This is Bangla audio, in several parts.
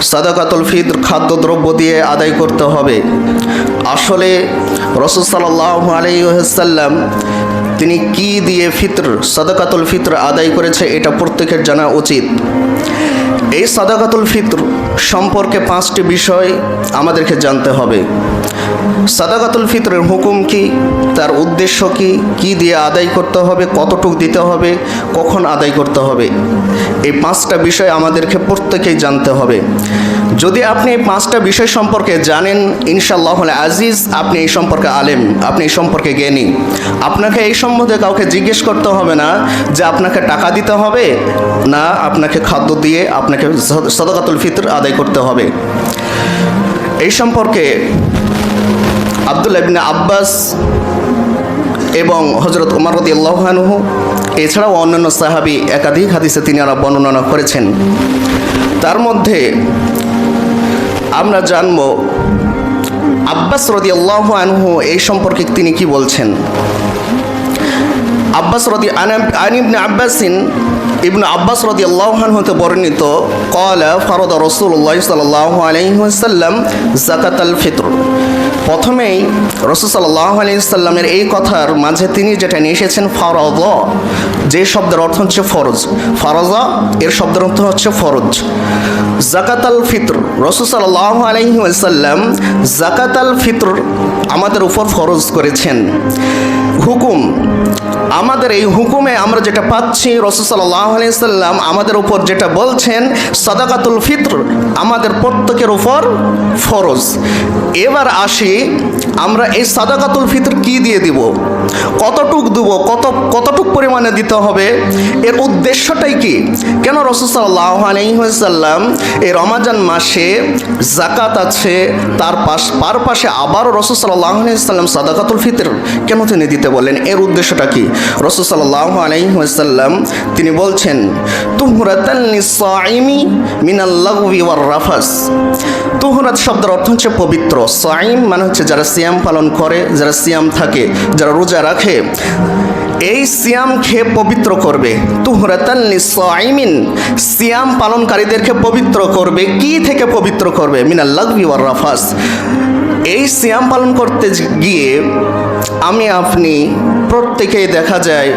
সাদাকাতুল ফিতর খাদ্যদ্রব্য দিয়ে আদায় করতে হবে। আসলে রাসূল সাল্লাল্লাহু আলাইহি ওয়াসাল্লাম তিনি কি দিয়ে সাদাকাতুল ফিতর আদায় করেছে এটা প্রত্যেকের জানা উচিত। এই সাদাকাতুল ফিতর সম্পর্কে 5টি বিষয় আমাদেরকে জানতে হবে। সাদাকাতুল ফিতরের হুকুম কি, তার উদ্দেশ্য কি, কি দিয়ে আদায় করতে হবে, কতটুক দিতে হবে, কখন আদায় করতে হবে, এই 5টা বিষয় আমাদেরকে প্রত্যেকেই জানতে হবে। যদি আপনি এই 5টা বিষয় সম্পর্কে জানেন, ইনশাআল্লাহুল আজিজ আপনি এই সম্পর্কে আলেম, আপনি এই সম্পর্কে জ্ঞানী। আপনাকে এই সম্বন্ধে কাউকে জিজ্ঞেস করতে হবে না যে আপনাকে টাকা দিতে হবে না আপনাকে খাদ্য দিয়ে আপনাকে সাদাকাতুল ফিতর আদায় করতে হবে। এই সম্পর্কে আব্দুল্লাহ ইবনে আব্বাস এবং হযরত ওমর রাদিয়াল্লাহু আনহু এছাড়াও অন্যান্য সাহাবী একাধিক হাদিসে তিনারা বর্ণনা করেছেন। তার মধ্যে আমরা জানব আব্বাস রাদিয়াল্লাহু আনহু এই সম্পর্কে তিনি কি বলছেন। ইবনে আব্বাস রাদিয়াল্লাহু আনহু হতে বর্ণিত ক্বালা ফারাদা রাসূলুল্লাহ সাল্লাল্লাহু আলাইহি ওয়াসাল্লাম যাকাতাল ফিতর। প্রথমেই রাসূল সাল্লাল্লাহু আলাইহি ওয়াসাল্লামের এই কথার মাঝে তিনি যেটা নিয়ে এসেছেন ফারাদা, যে শব্দের অর্থ হচ্ছে ফরজ। ফারাজা এর শব্দের অর্থ হচ্ছে ফরজ। যাকাতাল ফিতর, রাসূল সাল্লাল্লাহু আলাইহি ওয়াসাল্লাম যাকাতাল ফিতর আমাদের উপর ফরজ করেছেন। হুকুম, আমাদের এই হুকুমে আমরা যেটা পাচ্ছি রাসূল সাল্লাল্লাহু আলাইহি ওয়াসাল্লাম আমাদের উপর যেটা বলছেন সাদাকাতুল ফিতর আমাদের প্রত্যেকের উপর ফরজ। এবার আসি আমরা এই সাদাকাতুল ফিতর কি দিয়ে দিব, কতটুক দেব, কতটুক পরিমাণে দিতে হবে, এর উদ্দেশ্যটাই কি, কেন রাসূল সাল্লাল্লাহু আলাইহি ওয়াসাল্লাম এই রমজান মাসে যাকাত আছে তার পাশে আবারও রাসূল সাল্লাল্লাহু আলাইহি ওয়াসাল্লাম সাদাকাতুল ফিতর কেন তিনি দিতে বলেন, এর উদ্দেশ্যটা কি? রাসূল সাল্লাল্লাহু আলাইহি ওয়াসাল্লাম তিনি বলছেন তুহরাতান লিস-সাইমি মিনাল লাগবি ওয়ার রাফাস। তুহরাত শব্দের অর্থ হচ্ছে পবিত্র। সাইম মানে হচ্ছে যারা সিয়াম পালন করে, যারা সিয়াম থাকে, যারা রোজা রাখে, এই সিয়াম খেয়ে পবিত্র করবে। তুহরাতান লিস-সাইমিন, সিয়াম পালনকারীদেরকে পবিত্র করবে। কি থেকে পবিত্র করবে? মিনাল লাগবি ওয়ার রাফাস। এই সিয়াম পালন করতে গিয়ে আমি আপনি প্রত্যেকেই দেখা যায়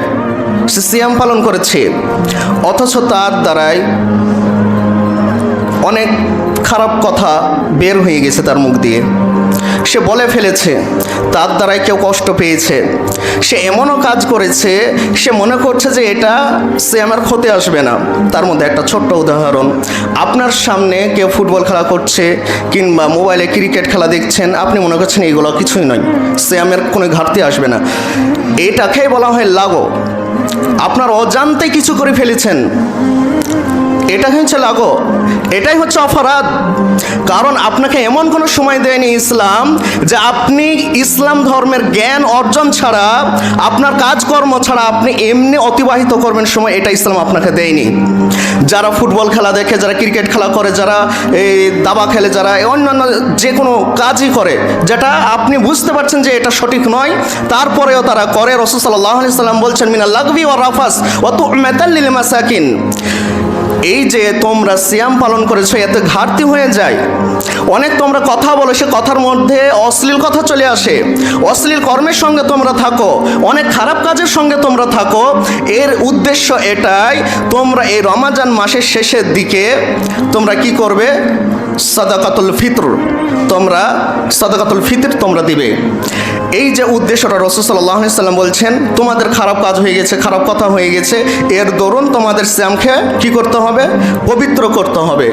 সে সিয়াম পালন করেছে, অথচ তার দ্বারাই অনেক খারাপ কথা বের হয়ে গেছে তার মুখ দিয়ে, সে বলে ফেলেছে, তার দ্বারাই কেউ কষ্ট পেয়েছে, সে এমনও কাজ করেছে সে মনে করছে যে এটা সে আমার ক্ষতি আসবে না। তার মধ্যে একটা ছোট্ট উদাহরণ, আপনার সামনে কেউ ফুটবল খেলা করছে কিংবা মোবাইলে ক্রিকেট খেলা দেখছেন, আপনি মনে করছেন এগুলো কিছুই নয়, সে আমার কোনো ঘাটতি আসবে না, এটাকেই বলা হয় লাগো। আপনার অজান্তে কিছু করে ফেলেছেন, এটা হচ্ছে লাগো, এটাই হচ্ছে অপরাধ। কারণ আপনাকে এমন কোনো সময় দেয়নি ইসলাম যে আপনি ইসলাম ধর্মের জ্ঞান অর্জন ছাড়া, আপনার কাজকর্ম ছাড়া আপনি এমনি অতিবাহিত করবেন সময়, এটা ইসলাম আপনাকে দেয়নি। যারা ফুটবল খেলা দেখে, যারা ক্রিকেট খেলা করে, যারা এই দাবা খেলে, যারা অন্যান্য যে কোনো কাজই করে যেটা আপনি বুঝতে পারছেন যে এটা সঠিক নয়, তারপরেও তারা করে, রাসূল সাল্লাল্লাহু আলাইহি ওয়াসাল্লাম বলছেন মিনাল লাগবি ওয়ার রাফাস ওয়া তু'মাতাল লিল মাসাকিন। এই যে তোমরা সিয়াম পালন করেছো এতে ঘাটতি হয়ে যায়। অনেক তোমরা কথা বলো, সে কথার মধ্যে অশ্লীল কথা চলে আসে, অশ্লীল কর্মের সঙ্গে তোমরা থাকো, অনেক খারাপ কাজের সঙ্গে তোমরা থাকো। এর উদ্দেশ্য এটাই, তোমরা এই রমজান মাসের শেষের দিকে তোমরা কি করবে? সাদাকাতুল ফিতর, তোমরা সাদাকাতুল ফিতর তোমরা দিবে। এই যে উদ্দেশ্যটা রাসূল সাল্লাল্লাহু আলাইহি ওয়াসাল্লাম বলছেন তোমাদের খারাপ কাজ হয়ে গেছে, খারাপ কথা হয়ে গেছে, এর দরুন তোমাদের সিয়ামকে কি করতে হবে? পবিত্র করতে হবে,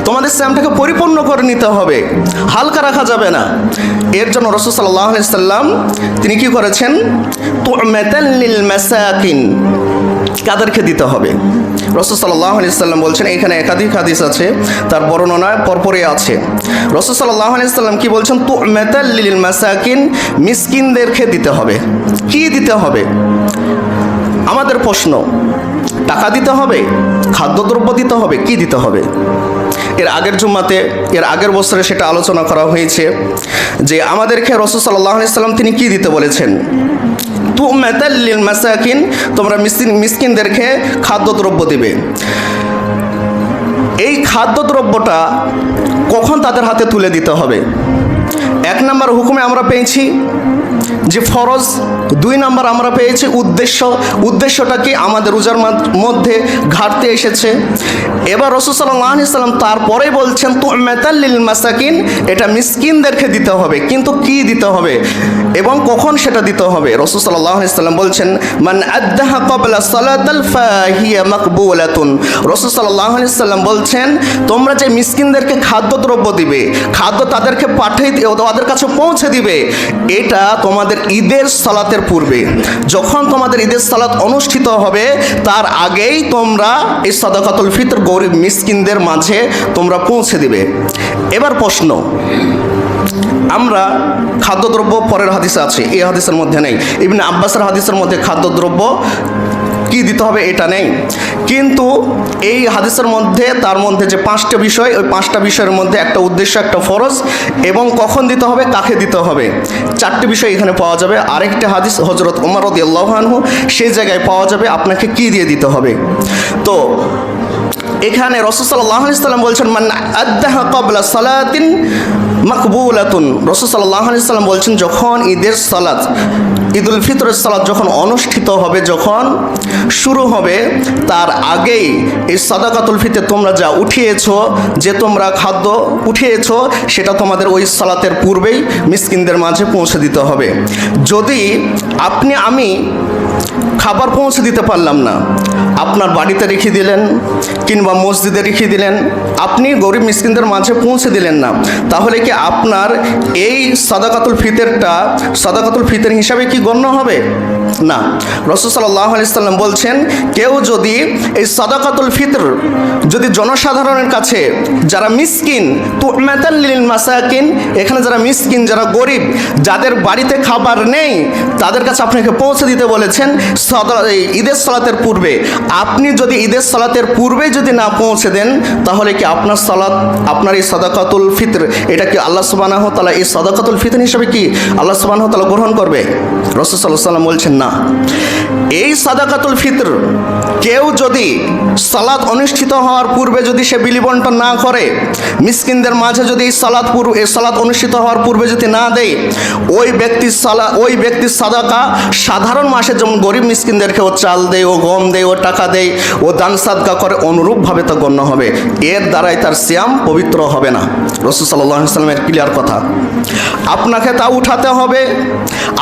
তোমাদের সিয়ামটাকে পরিপূর্ণ করে নিতে হবে, হালকা রাখা যাবে না। এর জন্য রাসূল সাল্লাল্লাহু আলাইহি ওয়াসাল্লাম তিনি কি করেছেন? তু'মাতাল লিল মাসাকিন, কাদেরকে দিতে হবে? রাসূল সাল্লাল্লাহু আলাইহি ওয়াসাল্লাম বলছেন, এখানে একাধিক হাদিস আছে, তার বর্ণনা পরপরই আছে। রাসূল সাল্লাল্লাহু আলাইহি ওয়াসাল্লাম কি বলছেন? তু'মাতাল লিল মাসাকিন, মিসকিনদেরকে দিতে হবে। কি দিতে হবে? আমাদের প্রশ্ন, টাকা দিতে হবে, খাদ্যদ্রব্য দিতে হবে, কি দিতে হবে? এর আগের জুম্মাতে, এর আগের বছরে সেটা আলোচনা করা হয়েছে যে আমাদেরকে রাসূল সাল্লাল্লাহু আলাইহি ওয়াসাল্লাম তিনি কি দিতে বলেছেন? তু'মাতাল লিল মাসাকিন, তোমরা মিসকিনদেরকে খাদ্যদ্রব্য দিবে। এই খাদ্যদ্রব্যটা কখন তাদের হাতে তুলে দিতে হবে? 1 নম্বর হুকুমে আমরা পেয়েছি যে ফরজ, 2 নম্বর আমরা পেয়েছি উদ্দেশ্যটা কি? আমাদের রোজার মধ্যে ঘাটতি এসেছে। এবার রাসূল সাল্লাল্লাহু আলাইহি সাল্লাম তারপরে বলছেন তু'মাতাল লিল মাসাকিন, এটা মিসকিনদেরকে দিতে হবে। কিন্তু কি দিতে হবে এবং কখন সেটা দিতে হবে? রাসূল সাল্লাল্লাহু আলাইহি সাল্লাম বলছেন মান আদ্দাহা ক্বাবলা সালাতাল ফাহিয়া মাকবুলাতুন। রাসূল সাল্লাল্লাহু আলাইহি সাল্লাম বলছেন তোমরা যে মিসকিনদেরকে খাদ্যদ্রব্য দিবে, খাদ্য তাদেরকে ওদের কাছে পৌঁছে দিবে, এটা তোমাদের ঈদের সালাতের পূর্বে, যখন তোমাদের ঈদের সালাত অনুষ্ঠিত হবে তার আগেই তোমরা এই সাদাকাতুল ফিতর গরিব মিসকিনদের মাঝে তোমরা পৌঁছে দিবে। এবার প্রশ্ন, আমরা খাদ্যদ্রব্য পরের হাদিসে আছে, এই হাদিসের মধ্যে নেই। ইবনে আব্বাসের হাদিসের মধ্যে খাদ্যদ্রব্য কি দিতে হবে এটা নেই, কিন্তু এই হাদিসের মধ্যে তার মধ্যে যে 5টা বিষয়, ওই 5টা বিষয়ের মধ্যে একটা উদ্দেশ্য, একটা ফরজ এবং কখন দিতে হবে, কাকে দিতে হবে, 4টি বিষয় এখানে পাওয়া যাবে। আরেকটা হাদিস হযরত ওমর রাদিয়াল্লাহু আনহু, সেই জায়গায় পাওয়া যাবে আপনাকে কি দিয়ে দিতে হবে। তো এখানে রাসূল সাল্লাল্লাহু আলাইহি সাল্লাম বলছেন মান আদ্দাহা ক্বাবলা সালাতিন মাকবুলাতুন। রাসূল সাল্লাল্লাহু আলাইহি সাল্লাম বলছেন যখন ঈদের সালাত, ঈদুল ফিতরের সালাত যখন অনুষ্ঠিত হবে, যখন শুরু হবে, তার আগেই এই সাদাকাতুল ফিতর তোমরা যা উঠিয়েছো, যে তোমরা খাদ্য উঠিয়েছো, সেটা তোমাদের ওই সালাতের পূর্বেই মিসকিনদের মাঝে পৌঁছে দিতে হবে। যদি আমি খাবার পৌঁছে দিতে পারলাম না, আপনার বাড়িতে রেখে দিলেন কিংবা মসজিদে রেখে দিলেন, আপনি গরিব মিসকিনদের মাঝে পৌঁছে দিলেন না, তাহলে কি আপনার এই সাদাকাতুল ফিতর হিসাবে কি গণ্য হবে? না। রাসূল সাল্লাল্লাহু আলাইহি সাল্লাম বলছেন কেউ যদি এই সাদাকাতুল ফিতর যদি জনসাধারণের কাছে, যারা মিসকিন, তু'মাতাল লিল মাসাকিন, এখানে যারা মিসকিন, যারা গরিব, যাদের বাড়িতে খাবার নেই, তাদের কাছে আপনাকে পৌঁছে দিতে বলেছেন ঈদের সালাতের পূর্বে। আপনি যদি ঈদের সালাতের পূর্বে যদি না পৌঁছে দেন, তাহলে কি আপনার সালাত, আপনার এই সাদাকাতুল ফিতর, এটা কি আল্লাহ সুবহানাহু ওয়া তাআলা এই সাদাকাতুল ফিতর হিসেবে কি আল্লাহ সুবহানাহু ওয়া তাআলা গ্রহণ করবে? রাসূল সাল্লাল্লাহু আলাইহি সাল্লাম বলছেন না। এই সাদাকাতুল ফিতর কেউ যদি সালাত অনুষ্ঠিত হওয়ার পূর্বে যদি সে বিলি বন্টন না করে, মিসকিনদের মাঝে যদি এই সালাত অনুষ্ঠিত হওয়ার পূর্বে যদি না দেয়, ওই ব্যক্তির সাদাকা সাধারণ মাসে যেমন গরিব মিসকিনদেরকে ও চাল দেয়, ও গম দেয়, ও টাকা দেয়, ও দান সাদকা করে, অনুরূপভাবে তা গণ্য হবে। এর দ্বারাই তার সিয়াম পবিত্র হবে না। রাসূল সাল্লাল্লাহু আলাইহি সাল্লামের ক্লিয়ার কথা। আপনাকে তা উঠাতে হবে,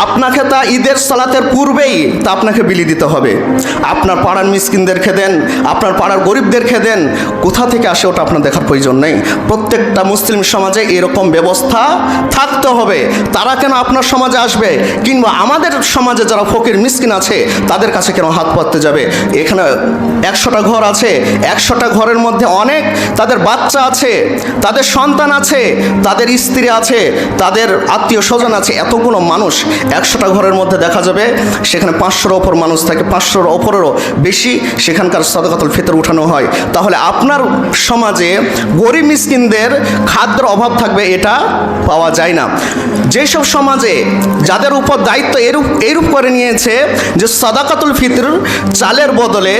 আপনাকে তা ঈদের সালাতের পূর্বেই তা আপনাকে বিলি দিতে হবে। আপনার পাড়ার মিসকিনদেরকে দেন, আপনার পাড়ার গরিবদেরকে দেন, কোথা থেকে আসে ওটা আপনার দেখার প্রয়োজন নেই। প্রত্যেকটা মুসলিম সমাজে এরকম ব্যবস্থা থাকতে হবে। তারা কেন আপনার সমাজে আসবে, কিংবা আমাদের সমাজে যারা ফকির মিসকিন আছে তাদের কাছে কেন হাত পাততে যাবে? এখানে 100টা ঘর আছে, 100টা ঘরের মধ্যে অনেক তাদের বাচ্চা আছে, তাদের সন্তান আছে, তাদের স্ত্রী আছে, তাদের আত্মীয় স্বজন আছে, এতগুলো মানুষ 100টা ঘরের মধ্যে দেখা যাবে সেখানে 500-এর ওপর মানুষ থাকে, 500-এর ওপরেরও বেশি সেখানকার সাদাকাতুল ফিতর উঠানো হয়। তাহলে আপনার সমাজে গরিব মিসকিনদের খাদ্যের অভাব থাকবে, এটা পাওয়া যায় না। যেসব সমাজে যাদের উপর দায়িত্ব এরূপ করে নিয়েছে যে সাদাকাতুল ফিতর চালের বদলে,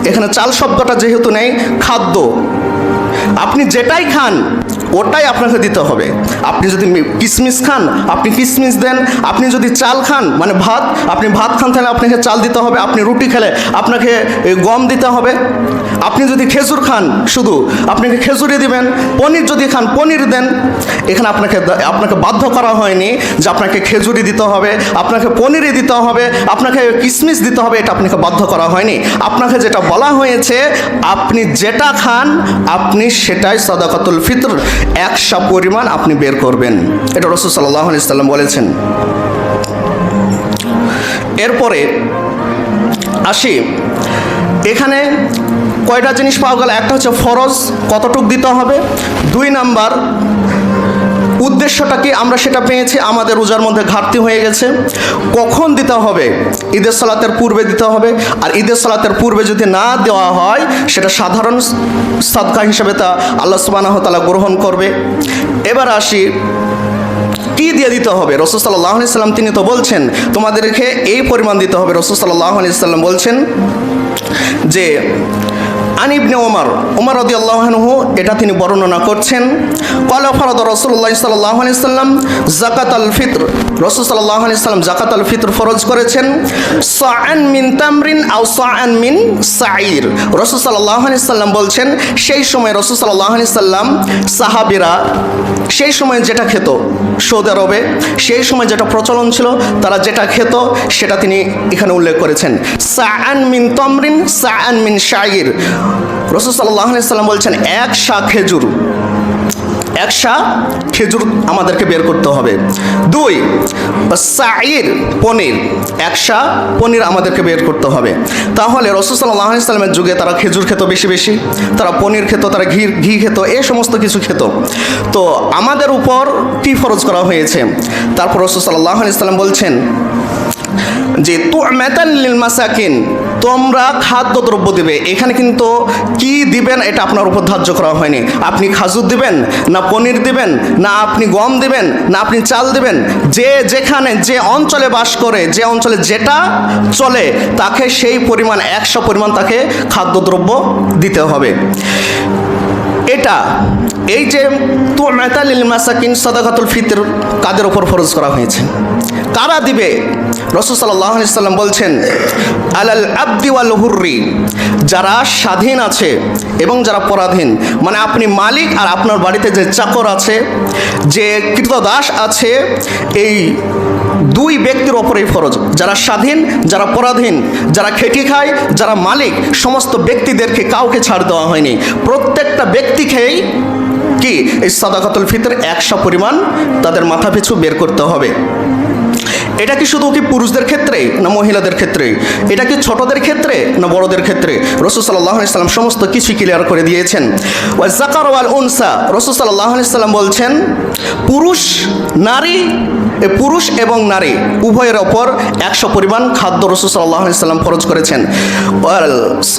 এখানে চাল শব্দটা যেহেতু নেই, খাদ্য, আপনি যেটাই খান ওটাই আপনাকে দিতে হবে। আপনি যদি কিশমিশ খান, আপনি কিশমিশ দেন। আপনি যদি চাল খান, মানে ভাত, আপনি ভাত খান, তাহলে আপনাকে চাল দিতে হবে। আপনি রুটি খেলে আপনাকে গম দিতে হবে। আপনি যদি খেজুর খান, শুধু আপনাকে খেজুরি দিবেন। পনির যদি খান, পনির দেন। এখানে আপনাকে বাধ্য করা হয়নি যে আপনাকে খেজুরি দিতে হবে, আপনাকে পনিরই দিতে হবে, আপনাকে কিশমিশ দিতে হবে, এটা আপনাকে বাধ্য করা হয়নি। আপনাকে যেটা বলা হয়েছে, আপনি যেটা খান আপনি সেটাই সাদাকাতুল ফিতর 100 পরিমাণ আপনি বের করবেন। এটা রাসূল সাল্লাল্লাহু আলাইহি সাল্লাম বলেছেন। এরপরে আসি, এখানে কয়টা জিনিস পাওয়া গেল? একটা হচ্ছে ফরজ, কতটুক দিতে হবে। 2 নাম্বার উদ্দেশ্যটা কি, আমরা সেটা পেয়েছি, আমাদের রোজার মধ্যে ঘাটতি হয়ে গেছে। কখন দিতে হবে? ঈদের সালাতের পূর্বে দিতে হবে। আর ঈদের সালাতের পূর্বে যদি না দেওয়া হয়, সেটা সাধারণ সাদকা হিসেবে তা আল্লাহ সুবহানাহু ওয়া তাআলা গ্রহণ করবে। এবার আসি, কি দিয়ে দিতে হবে? রাসূল সাল্লাল্লাহু আলাইহি সাল্লাম তিনি তো বলছেন তোমাদেরকে এই পরিমাণ দিতে হবে। রাসূল সাল্লাল্লাহু আলাইহি সাল্লাম বলছেন যে আন ইবনে ওমর রাদিয়াল্লাহু আনহু এটা তিনি বর্ণনা করছেন, ক্বালা ফারাদা রাসূলুল্লাহ সাল্লাল্লাহু আলাইহি সাল্লাম যাকাতাল ফিতর, রাসূল সাল্লাল্লাহু আলাইহি সাল্লাম যাকাতাল ফিতর ফরজ করেছেন সাআন মিন তামরিন আও সাআন মিন সাঈর। রাসূল সাল্লাল্লাহু আলাইহি সাল্লাম বলছেন সেই সময় রাসূল সাল্লাল্লাহু আলাইহি সাল্লাম সাহাবীরা সেই সময় যেটা খেত সৌদি আরবে, সেই সময় যেটা প্রচলন ছিল তারা যেটা খেত সেটা তিনি এখানে উল্লেখ করেছেন, সাআন মিন তামরিন সাআন মিন শাঈর। রাসূল সাল্লাল্লাহু আলাইহি সাল্লাম বলছেন এক শা খেজুর আমাদেরকে বের করতে হবে। 2 সাঈর পনির, এক শা পনির আমাদেরকে বের করতে হবে। তাহলে রাসূল সাল্লাল্লাহু আলাইহি সাল্লামের যুগে তারা খেজুর খেত বেশি, তারা পনির খেত, তারা ঘি খেত, এই সমস্ত কিছু খেত। তো আমাদের উপর কি ফরজ করা হয়েছে? তারপর রাসূল সাল্লাল্লাহু আলাইহি সাল্লাম বলছেন যে তু'মাতান লিল মাসাকিন, তোমরা খাদ্যদ্রব্য দিবে। এখানে কিন্তু কি দিবেন এটা আপনার উপর ধার্য করা হয়নি। আপনি খাজুর দিবেন না পনির দিবেন না আপনি গম দিবেন না আপনি চাল দিবেন, যে যেখানে যে অঞ্চলে বাস করে, যে অঞ্চলে যেটা চলে তাকে সেই পরিমাণ 100 পরিমাণ তাকে খাদ্যদ্রব্য দিতে হবে। এই যে তু'মাতাল লিল মাসাকিন সাদাকাতুল ফিতর কাদের উপর ফরজ করা হয়েছে, কারা দিবে? রাসূল সাল্লাল্লাহু আলাইহি সাল্লাম বলছেন আলাল আবদি ওয়াল হুররি, যারা স্বাধীন আছে এবং যারা পরাধীন, মানে আপনি মালিক আর আপনার বাড়িতে যে চাকর আছে, যে কৃতদাস আছে, এই 2 ব্যক্তির ওপরেই ফরজ। যারা স্বাধীন, যারা পরাধীন, যারা খেটে খায়, যারা মালিক, সমস্ত ব্যক্তিদেরকে কাউকে ছাড় দেওয়া হয়নি। প্রত্যেকটা ব্যক্তিকেই কি এই সাদাকাতুল ফিতর 100 পরিমাণ তাদের মাথা পিছু বের করতে হবে। এটা কি শুধু কি পুরুষদের ক্ষেত্রে না মহিলাদের ক্ষেত্রে? এটা কি ছোটদের ক্ষেত্রে না বড়দের ক্ষেত্রে? রাসূল সাল্লাল্লাহু আলাইহি সাল্লাম সমস্ত কিছু ক্লিয়ার করে দিয়েছেন। ওয়া যাকার ওয়াল উনসা, রাসূল সাল্লাল্লাহু আলাইহি সাল্লাম বলছেন পুরুষ এবং নারী উভয়ের ওপর 100 পরিমাণ খাদ্য রাসূল সাল্লাল্লাহু আলাইহি সাল্লাম ফরজ করেছেন।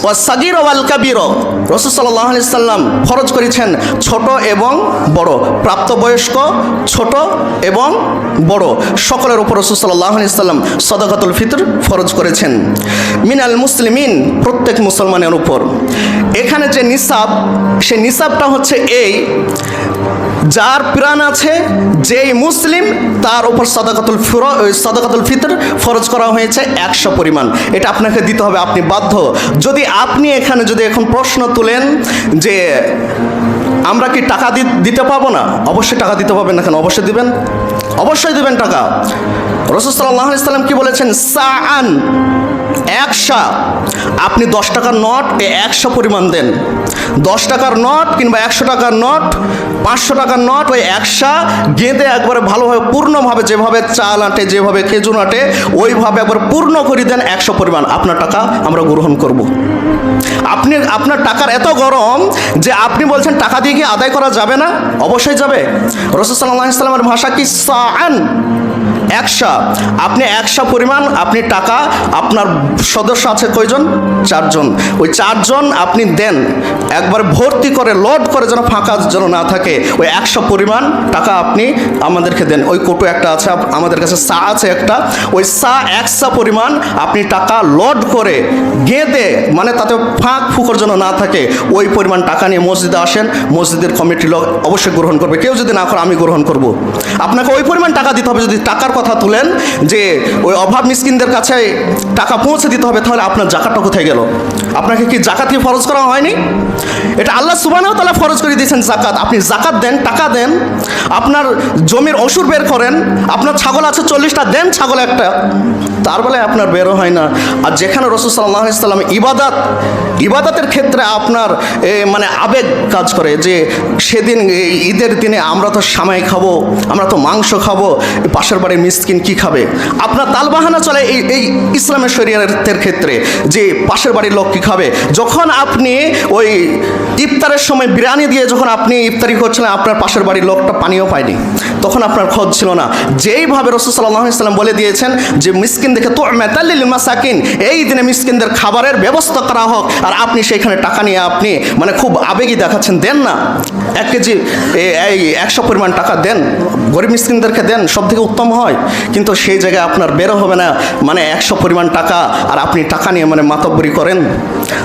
ওয়া সাগীর ওয়াল কাবীর, রাসূল সাল্লাল্লাহু আলাইহি সাল্লাম ফরজ করেছেন ছোট এবং বড়, প্রাপ্তবয়স্ক, ছোট এবং বড় সকলের উপর রাসূল সাল্লাল্লাহু আলাইহি সাল্লাম সাদাকাতুল ফিতর ফরজ করেছেন। মিনাল মুসলিমিন, প্রত্যেক মুসলমানের উপর। এখানে যে নিসাব, সেই নিসাবটা হচ্ছে এই, যার প্রাণ আছে, যেই মুসলিম, তার উপর সাদাকাতুল ফিতর ফরজ করা হয়েছে 100 পরিমাণ। এটা আপনাকে দিতে হবে, আপনি বাধ্য। যদি আপনি এখানে এখন প্রশ্ন তুলেন যে আমরা কি টাকা দিতে পাবো না, অবশ্যই টাকা দিতে পারবেন না কেন? অবশ্যই দিবেন, অবশ্যই দিবেন টাকা। রাসূল সাল্লাল্লাহু আলাইহি সাল্লাম কি বলেছেন? সাআন, 100। আপনি 10 টাকার নোট 100 পরিমাণ দেন। 10 টাকার নোট কিংবা 100 টাকার নোট, 500 টাকার নোট, ওই 100 গেঁদে একবারে ভালোভাবে পূর্ণভাবে, যেভাবে চাল আটে, যেভাবে খেজুর আটে, ওইভাবে একবার পূর্ণ করে দেন 100 পরিমাণ। আপনার টাকা আমরা গ্রহণ করব। আপনার টাকার এত গরম যে আপনি বলছেন টাকা দিয়ে কি আদায় করা যাবে না? অবশ্যই যাবে। রাসূল সাল্লাল্লাহু আলাইহি সাল্লামের ভাষা কি? সাআন, 100। আপনি 100 পরিমাণ আপনি টাকা, আপনার সদস্য আছে কয়জন? 4 জন। ওই 4 জন আপনি দেন, একবার ভর্তি করে লোড করে, যেন ফাঁকা যেন না থাকে। ওই 100 পরিমাণ টাকা আপনি আমাদেরকে দেন। ওই কোটো একটা আছে আমাদের কাছে, সা আছে একটা, ওই সা 100 পরিমাণ আপনি টাকা লোড করে গেঁদে, মানে তাতে ফাঁক ফুকর যেন না থাকে, ওই পরিমাণ টাকা নিয়ে মসজিদে আসেন। মসজিদের কমিটির লোক অবশ্যই গ্রহণ করবে, কেউ যদি না করে আমি গ্রহণ করব। আপনাকে ওই পরিমাণ টাকা দিতে হবে। যদি টাকার কথা তুলেন যে ওই অভাব মিসকিনদের কাছে টাকা পৌঁছে দিতে হবে, তাহলে আপনার জাকাতটা কোথায় গেল? আপনাকে কি জাকাত কি ফরজ করা হয়নি? এটা আল্লাহ সুবহানাহু ওয়া তাআলা ফরজ করে দিয়েছেন জাকাত। আপনি জাকাত দেন, টাকা দেন। আপনার জমির অসুর বের করেন, আপনার ছাগল আছে 40টা, দেন ছাগল একটা, তার বেলায় আপনার বেরো হয় না। আর যেখানে রাসূল সাল্লাল্লাহু আলাইহি সাল্লাম ইবাদতের ক্ষেত্রে আপনার মানে আবেগ কাজ করে, যে সেদিন ঈদের দিনে আমরা তো সামাই খাবো, আমরা তো মাংস খাবো, পাশের বাড়ির মিসকিন কি খাবে? আপনার তালবাহানা চলে এই ইসলামের শরীয়তের ক্ষেত্রে, যে পাশের বাড়ির লোক কি খাবে। যখন আপনি ওই ইফতারের সময় বিরিয়ানি দিয়ে যখন আপনি ইফতারি করছিলেন, আপনার পাশের বাড়ির লোকটা পানিও পায়নি, তখন আপনার খোঁজ ছিল না। যেইভাবে রাসূল সাল্লাল্লাহু আলাইহি সাল্লাম বলে দিয়েছেন যে মিসকিনদের দেখে তু'মাতাল লিল মাসাকিন, এই দিনে মিসকিনদের খাবারের ব্যবস্থা করা হোক, আর আপনি সেখানে টাকা নিয়ে আপনি মানে খুব আবেগী দেখাচ্ছেন, দেন না 1 কেজি এই 100 পরিমাণ টাকা দেন, গরিব মিসকিনদেরকে দেন, সব থেকে উত্তম হয়। কিন্তু সেই জায়গায় আপনার বেরো হবে না মানে 100 পরিমাণ টাকা, আর আপনি টাকা নিয়ে মানে মাতব্বরি করেন।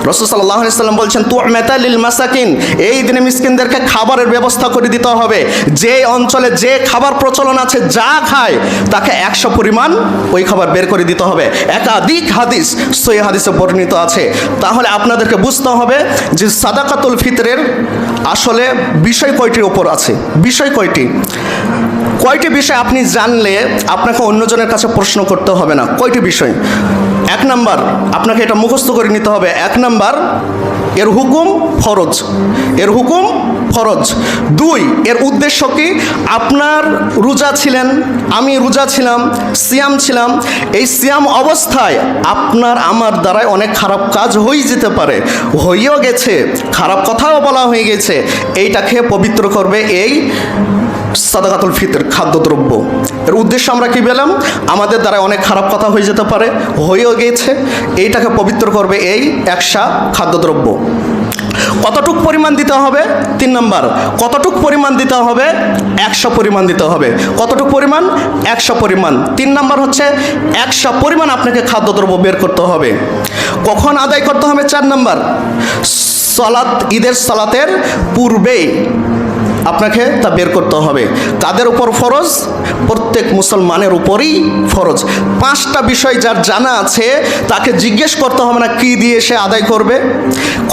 রাসূল সাল্লাল্লাহু আলাইহি সাল্লাম বলছেন তু'মাতাল লিল মাসাকিন, এই দিনে মিসকিনদেরকে খাবারের ব্যবস্থা করে দিতে হবে। যে অঞ্চলে যে খাবার প্রচলন আছে, যা খায় তাকে 100 পরিমাণ ওই খাবার বের করে দিতে হবে। একাধিক হাদিস সহিহ হাদিসে বর্ণিত আছে। তাহলে আপনাদেরকে বুঝতে হবে যে সাদাকাতুল ফিতরের আসলে বিষয় কয়টির ওপর আছে, বিষয় কয়টি বিষয় আপনি জানলে আপনাকে অন্যজনের কাছে প্রশ্ন করতে হবে না। কয়টি বিষয়? 1 নাম্বার, আপনাকে এটা মুখস্থ করে নিতে হবে। 1 নাম্বার, এর হুকুম ফরজ, এর হুকুম ফরজ। 2, এর উদ্দেশ্য কি? আপনার রোজা ছিলেন, আমি রোজা ছিলাম, সিয়াম ছিলাম, এই সিয়াম অবস্থায় আপনার আমার দ্বারায় অনেক খারাপ কাজ হয়ে যেতে পারে, হয়েও গেছে, খারাপ কথাও বলা হয়ে গেছে, এইটাকে পবিত্র করবে এই সাদাকাতুল ফিতর খাদ্যদ্রব্য। এর উদ্দেশ্য আমরা কি পেলাম? আমাদের দ্বারা অনেক খারাপ কথা হয়ে যেতে পারে, হয়েও গেছে, এইটাকে পবিত্র করবে এই 100 খাদ্যদ্রব্য। কতটুক পরিমাণ দিতে হবে? 3 নাম্বার, কতটুক পরিমাণ দিতে হবে? 100 পরিমাণ দিতে হবে। কতটুক পরিমাণ? 100 পরিমাণ। 3 নাম্বার হচ্ছে 100 পরিমাণ আপনাকে খাদ্যদ্রব্য বের করতে হবে। কখন আদায় করতে হবে? 4 নাম্বার, ঈদের সালাতের পূর্বেই আপনাকে তা বের করতে হবে। কাদের উপর ফরজ? প্রত্যেক মুসলমানের উপরই ফরজ। 5টা বিষয় যার জানা আছে তাকে জিজ্ঞেস করতে হবে না কি দিয়ে সে আদায় করবে,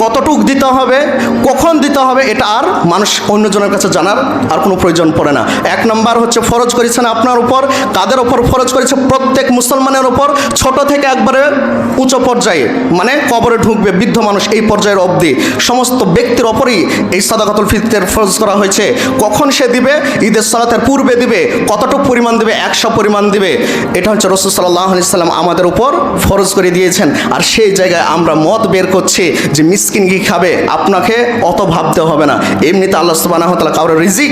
কতটুক দিতে হবে, কখন দিতে হবে, এটা আর মানুষ অন্যজনের কাছে জানার আর কোনো প্রয়োজন পড়ে না। 1 নাম্বার হচ্ছে ফরজ করেছেন আপনার উপর। কাদের উপর ফরজ করেছে? প্রত্যেক মুসলমানের উপর, ছোট থেকে একবারে উচ্চ পর্যায়ে, মানে কবরে ঢুকবে বৃদ্ধ মানুষ এই পর্যায়ের অবধি সমস্ত ব্যক্তির ওপরই এই সাদাকাতুল ফিতর ফরজ করা হয়েছে। কখন সে দিবে? ঈদের সালাতের পূর্বে দিবে। কতটুকু পরিমাণ দিবে? 100 পরিমাণ দিবে। এটা হচ্ছে রাসূল সাল্লাল্লাহু আলাইহি সাল্লাম আমাদের উপর ফরজ করে দিয়েছেন। আর সেই জায়গায় আমরা মত বের করছি যে মিসকিন কি খাবে, আপনাকে অত ভাবতে হবে না। এমনিতে আল্লাহ সুবহানাহু ওয়া তাআলা কারোর রিজিক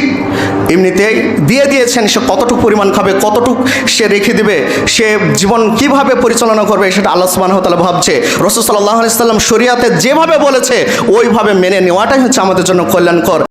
এমনিতেই দিয়ে দিয়েছেন, সে কতটুকু পরিমাণ খাবে, কতটুকু সে রেখে দিবে, সে জীবন কিভাবে পরিচালনা করবে সেটা আল্লাহ সুবহানাহু ওয়া তাআলা ভাবছে। রাসূল সাল্লাল্লাহু আলাইহি সাল্লাম শরীয়তে যেভাবে বলেছে ওইভাবে মেনে নেওয়াটাই হচ্ছে আমাদের জন্য কল্যাণকর।